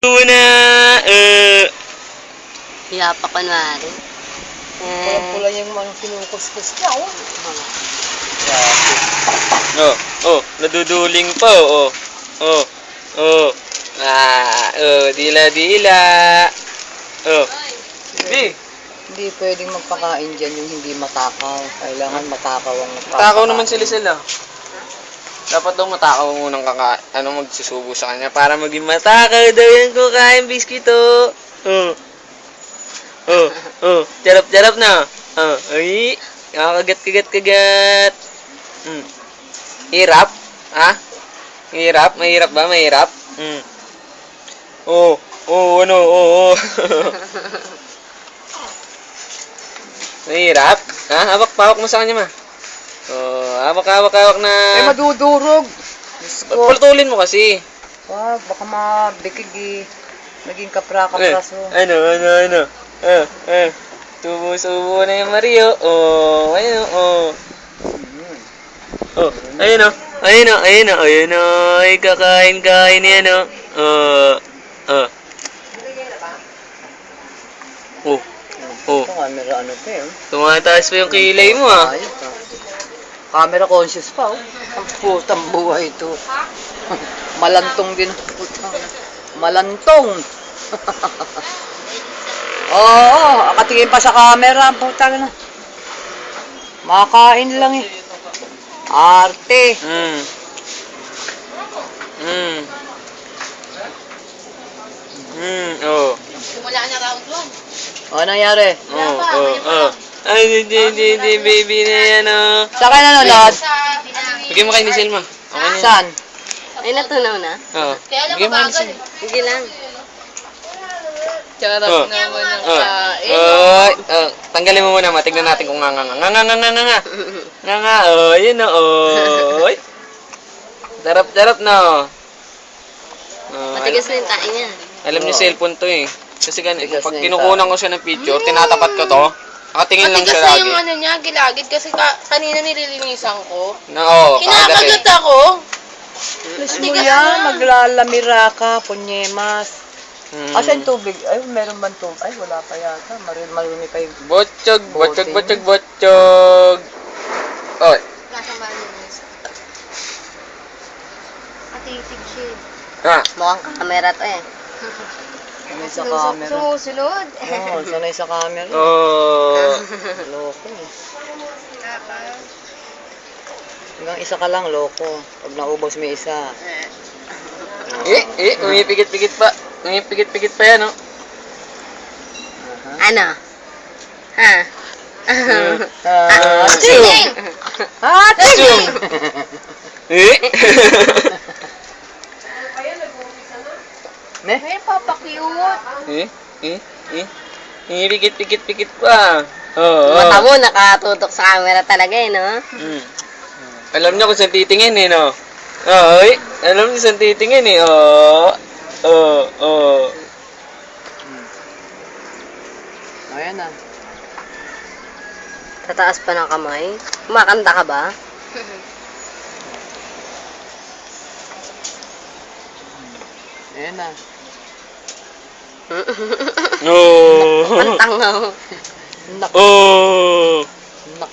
Una, Hiya pa kunwari. Pula-pula yung manong kinukuskus niya, oh. naduduling pa, dila-dila. Hindi pwedeng magpakain dyan yung hindi matakaw. Kailangan matakaw ang magpapakain. Matakaw naman sila. Dapat daw matakaw munang magsusubo sa kanya para maging matakaw daw yan kukain biskito. Charap na. Ay, nakakagat-kagat-kagat. Hirap? Ha? Hirap? Mahirap ba? Mahirap? Mahirap? Ha? Hawak-pawak mo sa kanya, ma. Hawak na. Madudurog. Pultulin mo kasi. Wag, baka mabikig eh. Naging kapra-kapraso. Ano? Tubo-subo na yung Mario. Ayun o. Ay, kakain-kain yan o. Camera ano pa eh. Tumataas pa yung kilay mo ah. Ayos ah. Camera conscious pa oh. Ang putang buhay ito. Malantong din. Malantong. Oo, akatingin pa sa camera. Ang putang na. Makain lang eh. Arte. Simula na round 1. Ano nangyari? Ay, hindi, baby na yan Saan kayo nanonood? Bigyan mo kay ni Selma. Okay na yan. Saan? Ay, natunaw na? Oo. Bigyan mo kay ni Selma. Sige lang. Charap naman ang Tanggalin mo muna, tignan natin kung nga. Yun o. Darap na. Matigas na yung tae niya. Alam niyo, cellphone to eh. Kasi pag kinukunan ko siya ng picture, tinatapat ko to, nakatingin lang siya Matigas na lagi. yung ano niya, gilagid, kasi kanina nililinisan ko. Oo, Kinakagat ako. Alis mo yan, maglalamira ka, punyemas. Asan tubig? Ay, meron ba tubig? Ay, wala pa yata. Marumi pa yung... Botchog. Oy. Lasang ba nilinis? Atitig Ha? siya. Mukhang camera to eh. Sanay sa camera. Sumusunod. Oo, sanay sa camera. Loko eh. Hanggang isa ka lang, loko. Pag naubos may isa. Umipigit-pigit pa. Umipigit-pigit pa yan, oh. Ano? Ha? Aching! Aching! Ne? May papakyut. Umipigit-pigit pa. Mata mo, nakatutok sa camera talaga eh, no? Alam niyo kung saan titingin eh, no? Alam niyo saan titingin eh, Ayan na. Tataas pa ng kamay. Kumakanta ka ba? Ayan na. Pantangaw. Nak. Nak.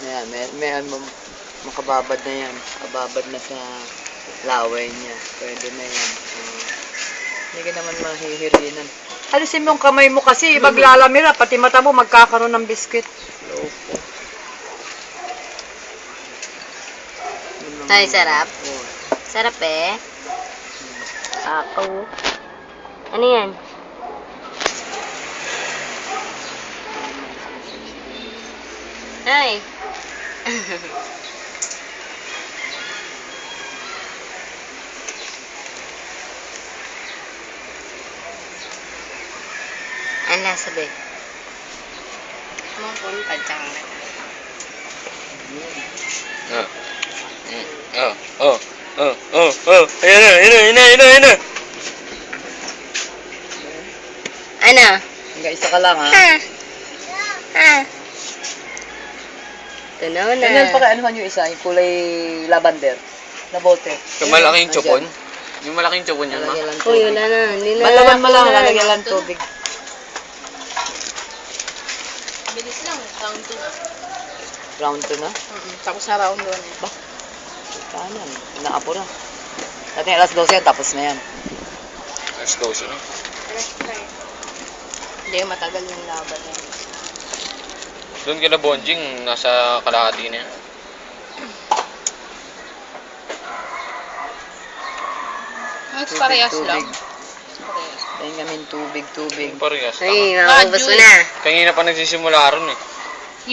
Ayan, may makababad na yan. Kababad na sa laway niya. Pwede na yan. Hindi ka naman mahihirinan. Alisin mo yung kamay mo kasi, maglalamira. Pati mata mo magkakaroon ng biscuit. Loko. Ay, sarap. Oh. Sarap eh. Ako. Ano yan? Ay. Ang lasa ba? Mungkin pancang na. Ayan na. Ano? Hanggang isa ka lang ha. Tunaw na. Ganyan pa kay anuhan yung isa, yung kulay lavender na bote. Kamalaki yung chopon. Yung malaking tsubo niya, ma. Lalagyan lang Uy, tubig. wala na. Hindi na. Malaman mo lang, lalagyan lang tubig. Bilis lang, round 2 na. Round 2 na. Tapos na round 1 eh. Kanan, inaapura. Dati alas 12 yan, tapos na yan. Let's go, sino? Hindi, matagal yung laban na yun. Doon kila Bonjing, nasa kalahati na yan. Mas parehas Tubig. lang. Parehas. Dahil kami tubig. Parehas. Ay, nakakubos mo na. Kanina pa nagsisimula ron eh.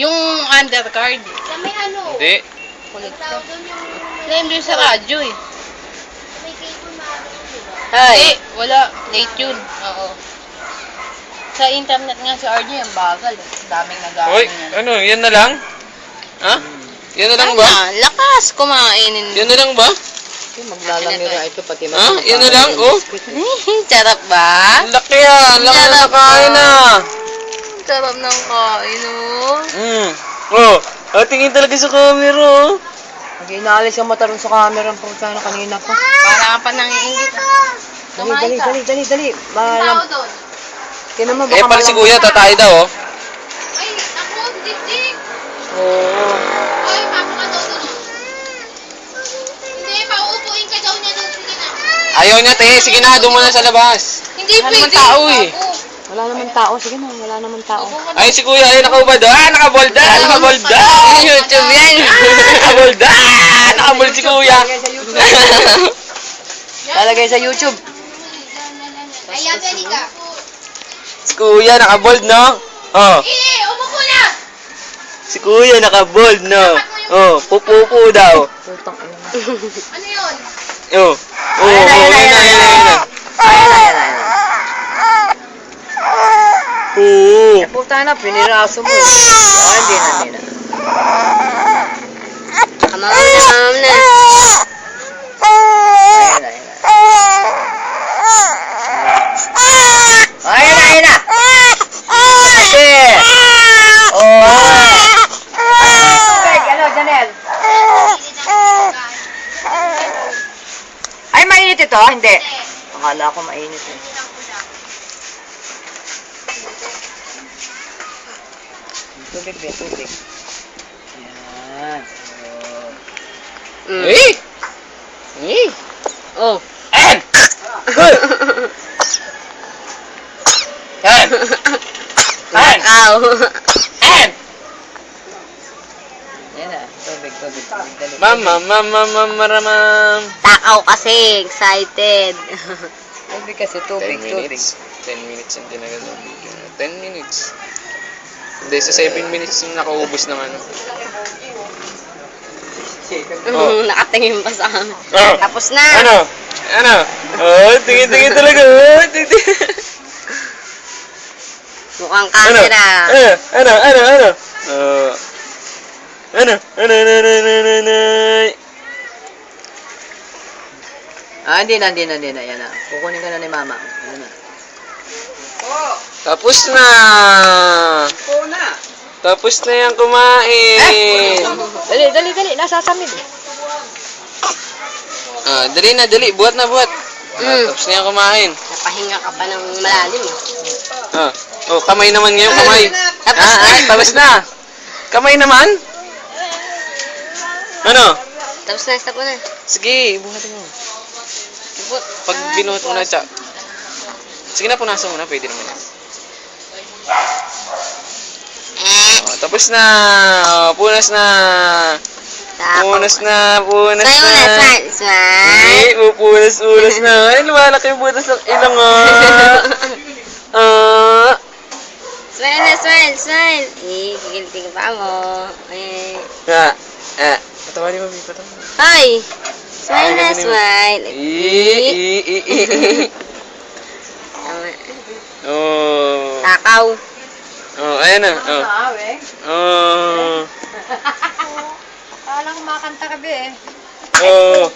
Yung undercard. Hindi. Kulit ko. Same din sa radyo eh. Ay, Hindi, wala. Late yun. Oo. Sa internet nga si RJ, ang bagal eh. Daming Uy, nag-aaral yan. ano, yan na lang? Ha? Yan na lang ba? Lakas kumain. Yan na lang ba? Okay, maglalamira ito pati Ha? Yan na lang? Oh? Sarap ba? Ang laki ah! Ang laki na nakain ah! Sarap ng kain, oh. Oh, tingin talaga sa camera oh. Mag-inaalis yung mata rin sa camera ang puta na kanina pa. Para ka pa nangiingit. Dali. Malam. doon. Kaya naman Eh, pala si kuya, tatay daw oh. Ay, ako, dik-dik. Oo. Ay, papa ka daw doon. Hindi, pauupuin ka daw niya doon. Sige na. Ayaw niya, te. Sige na, doon muna sa labas. Hindi Wala pwede. naman tao eh. Wala naman tao. Sige na, wala naman tao. Ay, si kuya, ay, nakaubad. Nakabolda! Nakabolda! YouTube yan. Nakabolda! Nakabold si kuya. Lalagay sa YouTube. Ayan, pwede ka. Si kuya, nakabold, no? Oh. Umupo na! Si kuya, nakabold, no? Oh, pupupo daw. Putang ina. Ano yun? Oh. Oh, Ayan na. Oo. Puta na, piniraso mo. Hindi na. Kamam na. Ayan na. Kasi. Oh. Ano, Janel? Ay, mainit ito? Hindi. Akala ko mainit eh. Tubig. Yan. Eh! Eh! Oh. Yan! Good! Yan! Yan! Nakaw. Yan! Yan na. Tubig. Dali. Maramam. Takaw kasi. Excited. Tubig kasi, 10 tubig. minutes. 10 minutes ang tinagal ng video. 10 minutes. Hindi, sa 7 minutes yung nakaubos ng ano. Oh. Nakatingin pa sa amin. Oh. Tapos na. Ano? Oh, tingin talaga. Oh, tingin. Mukhang camera. Ano? Hindi na. Yan na. Kukunin ka na ni mama. Yan na. Tapos na. Tapos na yung kumain. Dali. Nasasamid. Dali. Buhat na. Tapos na yung kumain. Napahinga ka pa ng malalim. Kamay naman ngayon, kamay. Tapos na. Kamay naman. Ano? Tapos na, stop mo na. Sige, buhatin mo. Pag binuhat mo na, tsa. Sige na, punasan mo na. Pwede naman yan. Tapos na. Punas na. Punas na. Smile. Punas na. Ay, lumalaki yung butas ng ilong Smile. Gigilting ka pa mo. Patawarin mo, patawarin mo. Hi. Smile. Tama. Oh. Takaw. Oh, ayan na. Oh. Parang kumakanta ka be eh. Oy.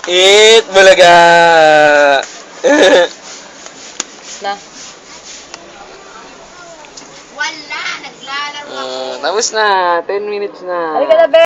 Eat balaga. Wala, naglalaro ako. Tapos na. 10 minutes na. Halika na, be!